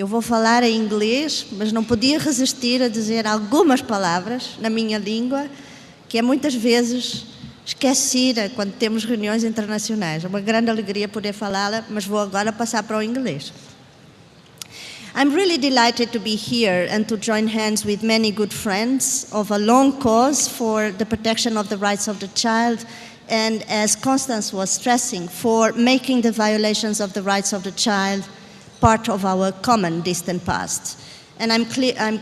Eu vou falar em inglês, mas não podia resistir a dizer algumas palavras na minha língua, que é muitas vezes esquecida quando temos reuniões internacionais. É uma grande alegria poder falá-la, mas vou agora passar para o inglês. I'm really delighted to be here and to join hands with many good friends of a long cause for the protection of the rights of the child, and as Constance was stressing, for making the violations of the rights of the child part of our common distant past. And I'm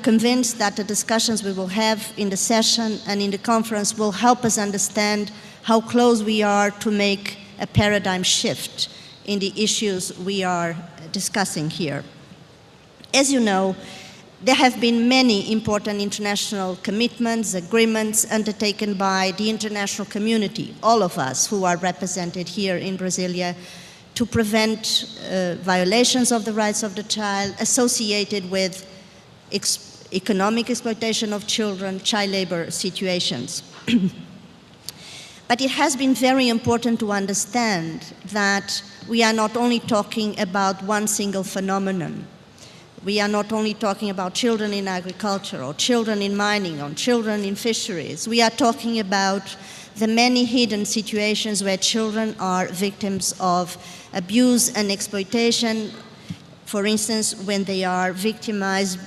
convinced that the discussions we will have in the session and in the conference will help us understand how close we are to make a paradigm shift in the issues we are discussing here. As you know, there have been many important international commitments, agreements undertaken by the international community, all of us who are represented here in Brasilia, to prevent violations of the rights of the child associated with economic exploitation of children, child labor situations. But it has been very important to understand that we are not only talking about one single phenomenon. We are not only talking about children in agriculture or children in mining or children in fisheries. We are talking about the many hidden situations where children are victims of abuse and exploitation, for instance, when they are victimized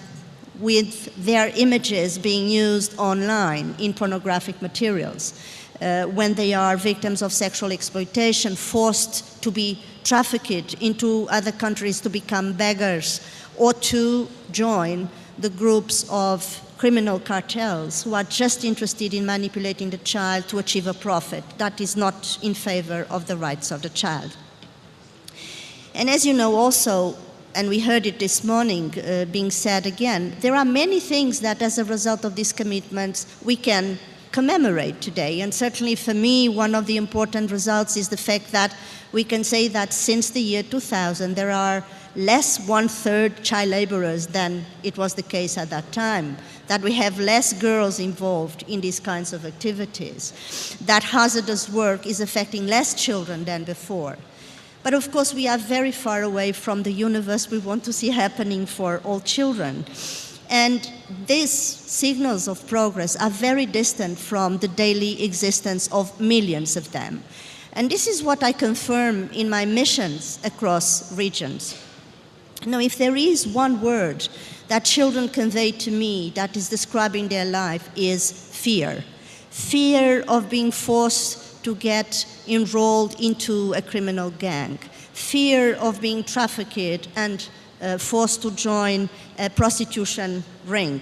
with their images being used online in pornographic materials, when they are victims of sexual exploitation, forced to be trafficked into other countries to become beggars, or to join the groups of criminal cartels who are just interested in manipulating the child to achieve a profit. That is not in favor of the rights of the child. And as you know also, and we heard it this morning being said again, there are many things that as a result of these commitments we can commemorate today. And certainly for me, one of the important results is the fact that we can say that since the year 2000, there are less 1/3 child laborers than it was the case at that time, that we have less girls involved in these kinds of activities, that hazardous work is affecting less children than before. But of course, we are very far away from the universe we want to see happening for all children. And these signals of progress are very distant from the daily existence of millions of them. And this is what I confirm in my missions across regions. Now, if there is one word that children convey to me that is describing their life, is fear. Fear of being forced to get enrolled into a criminal gang. Fear of being trafficked and forced to join a prostitution ring.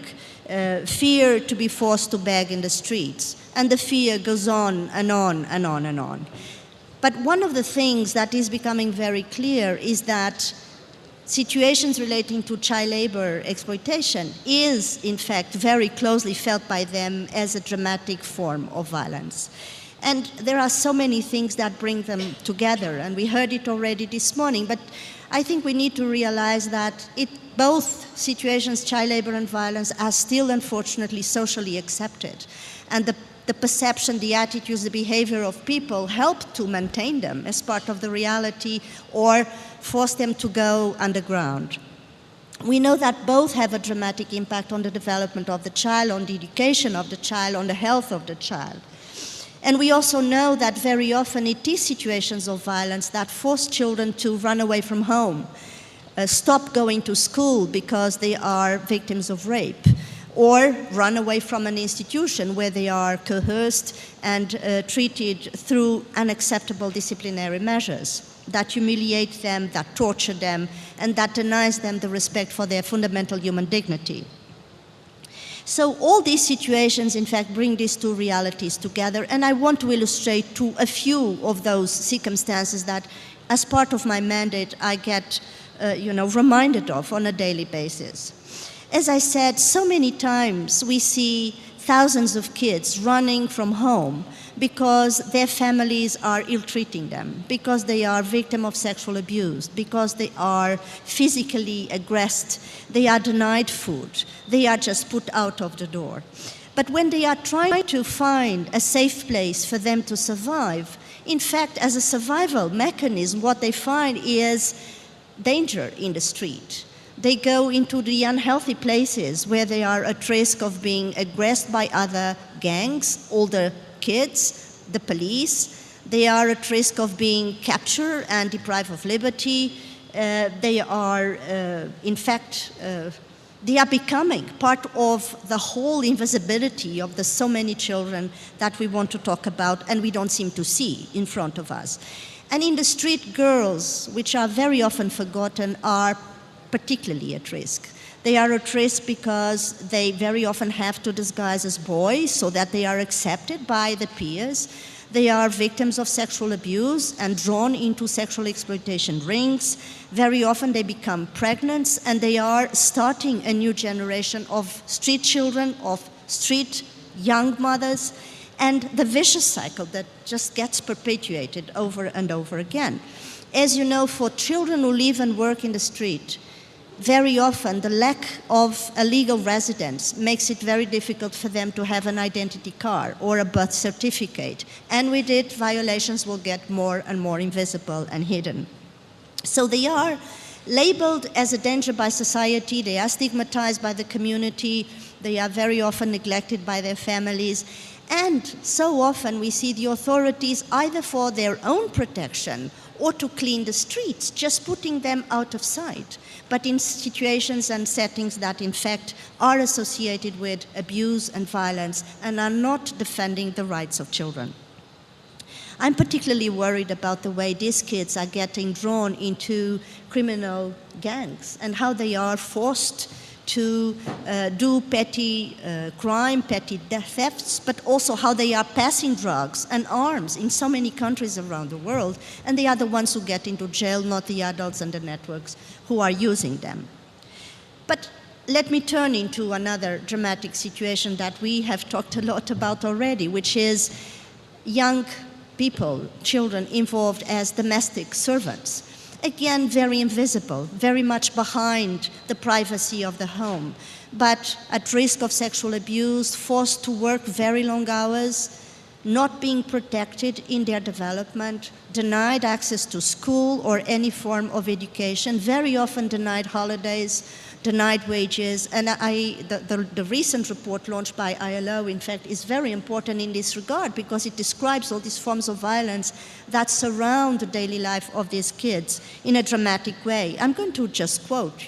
Fear to be forced to beg in the streets. And the fear goes on and on and on and on. But one of the things that is becoming very clear is that situations relating to child labor exploitation is, in fact, very closely felt by them as a dramatic form of violence. And there are so many things that bring them together, and we heard it already this morning, but I think we need to realize that both situations, child labor and violence, are still unfortunately socially accepted. And the perception, the attitudes, the behavior of people help to maintain them as part of the reality or force them to go underground. We know that both have a dramatic impact on the development of the child, on the education of the child, on the health of the child. And we also know that very often it is situations of violence that force children to run away from home, stop going to school because they are victims of rape, or run away from an institution where they are coerced and treated through unacceptable disciplinary measures that humiliate them, that torture them, and that denies them the respect for their fundamental human dignity. So all these situations, in fact, bring these two realities together, and I want to illustrate to a few of those circumstances that, as part of my mandate, I get reminded of on a daily basis. As I said, so many times we see thousands of kids running from home because their families are ill-treating them, because they are victims of sexual abuse, because they are physically aggressed, they are denied food, they are just put out of the door. But when they are trying to find a safe place for them to survive, in fact, as a survival mechanism, what they find is danger in the street. They go into the unhealthy places where they are at risk of being aggressed by other gangs, older kids, the police. They are at risk of being captured and deprived of liberty. They are, in fact, they are becoming part of the whole invisibility of the so many children that we want to talk about and we don't seem to see in front of us. And in the street, girls, which are very often forgotten, are particularly at risk. They are at risk because they very often have to disguise as boys so that they are accepted by the peers. They are victims of sexual abuse and drawn into sexual exploitation rings. Very often they become pregnant, and they are starting a new generation of street children, of street young mothers, and the vicious cycle that just gets perpetuated over and over again. As you know, for children who live and work in the street, very often the lack of a legal residence makes it very difficult for them to have an identity card or a birth certificate. And with it, violations will get more and more invisible and hidden. So they are labeled as a danger by society, they are stigmatized by the community, they are very often neglected by their families. And so often we see the authorities, either for their own protection or to clean the streets, just putting them out of sight, but in situations and settings that in fact are associated with abuse and violence and are not defending the rights of children. I'm particularly worried about the way these kids are getting drawn into criminal gangs and how they are forced to do petty crime, petty thefts, but also how they are passing drugs and arms in so many countries around the world, and they are the ones who get into jail, not the adults and the networks who are using them. But let me turn into another dramatic situation that we have talked a lot about already, which is young people, children involved as domestic servants. Again, very invisible, very much behind the privacy of the home, but at risk of sexual abuse, forced to work very long hours, not being protected in their development, denied access to school or any form of education, very often denied holidays, denied wages. And the recent report launched by ILO, in fact, is very important in this regard because it describes all these forms of violence that surround the daily life of these kids in a dramatic way. I'm going to just quote,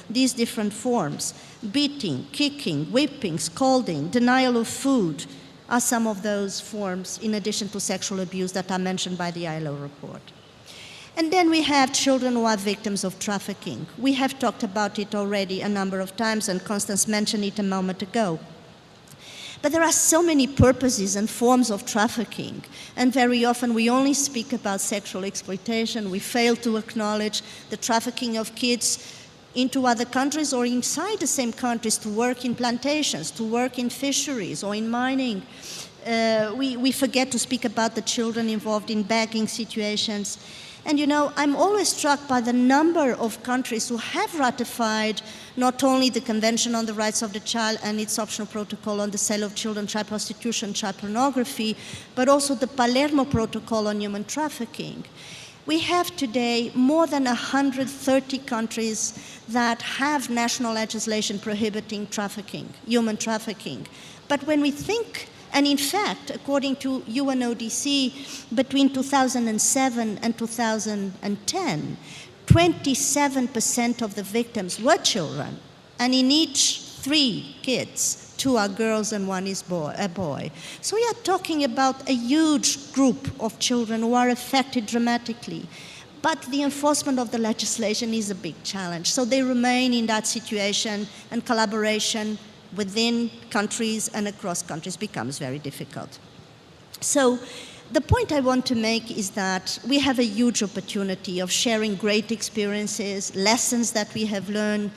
these different forms. Beating, kicking, whipping, scolding, denial of food are some of those forms, in addition to sexual abuse, that are mentioned by the ILO report. And then we have children who are victims of trafficking. We have talked about it already a number of times, and Constance mentioned it a moment ago. But there are so many purposes and forms of trafficking, and very often we only speak about sexual exploitation. We fail to acknowledge the trafficking of kids into other countries or inside the same countries to work in plantations, to work in fisheries or in mining. We forget to speak about the children involved in begging situations. And I'm always struck by the number of countries who have ratified not only the Convention on the Rights of the Child and its optional protocol on the sale of children, child prostitution, child pornography, but also the Palermo Protocol on human trafficking. We have today more than 130 countries that have national legislation prohibiting trafficking, human trafficking. But when we think, and in fact, according to UNODC, between 2007 and 2010, 27% of the victims were children, and in each 3 kids, 2 are girls and 1 is a boy. So we are talking about a huge group of children who are affected dramatically. But the enforcement of the legislation is a big challenge. So they remain in that situation, and collaboration within countries and across countries becomes very difficult. So the point I want to make is that we have a huge opportunity of sharing great experiences, lessons that we have learned,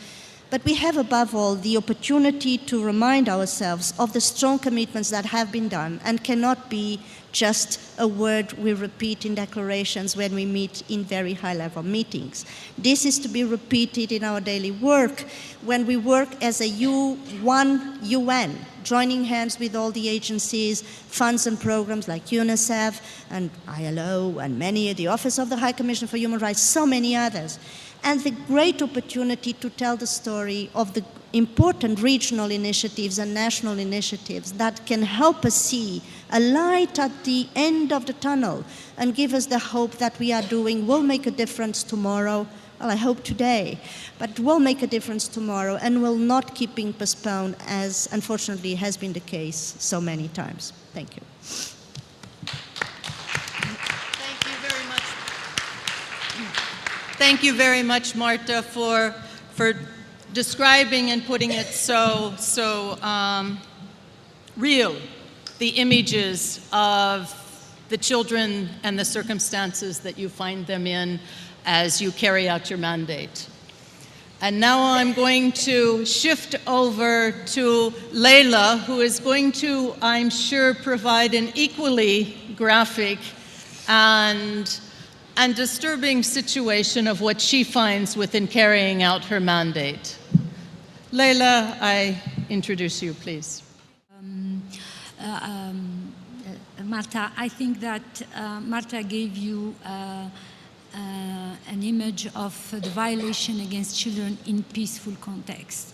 but we have above all the opportunity to remind ourselves of the strong commitments that have been done and cannot be just a word we repeat in declarations when we meet in very high-level meetings. This is to be repeated in our daily work when we work as a UN, joining hands with all the agencies, funds and programs like UNICEF and ILO and the Office of the High Commissioner for Human Rights, so many others. and the great opportunity to tell the story of the important regional initiatives and national initiatives that can help us see a light at the end of the tunnel and give us the hope that we are doing will make a difference tomorrow. Well, I hope today, but will make a difference tomorrow and will not keep being postponed, as unfortunately has been the case so many times. Thank you. Thank you very much. Thank you very much, Marta, for describing and putting it so real, the images of the children and the circumstances that you find them in as you carry out your mandate. And now I'm going to shift over to Leila, who is going to, I'm sure, provide an equally graphic and disturbing situation of what she finds within carrying out her mandate. Leila, I introduce you, please. Marta, I think that Marta gave you an image of the violation against children in peaceful context.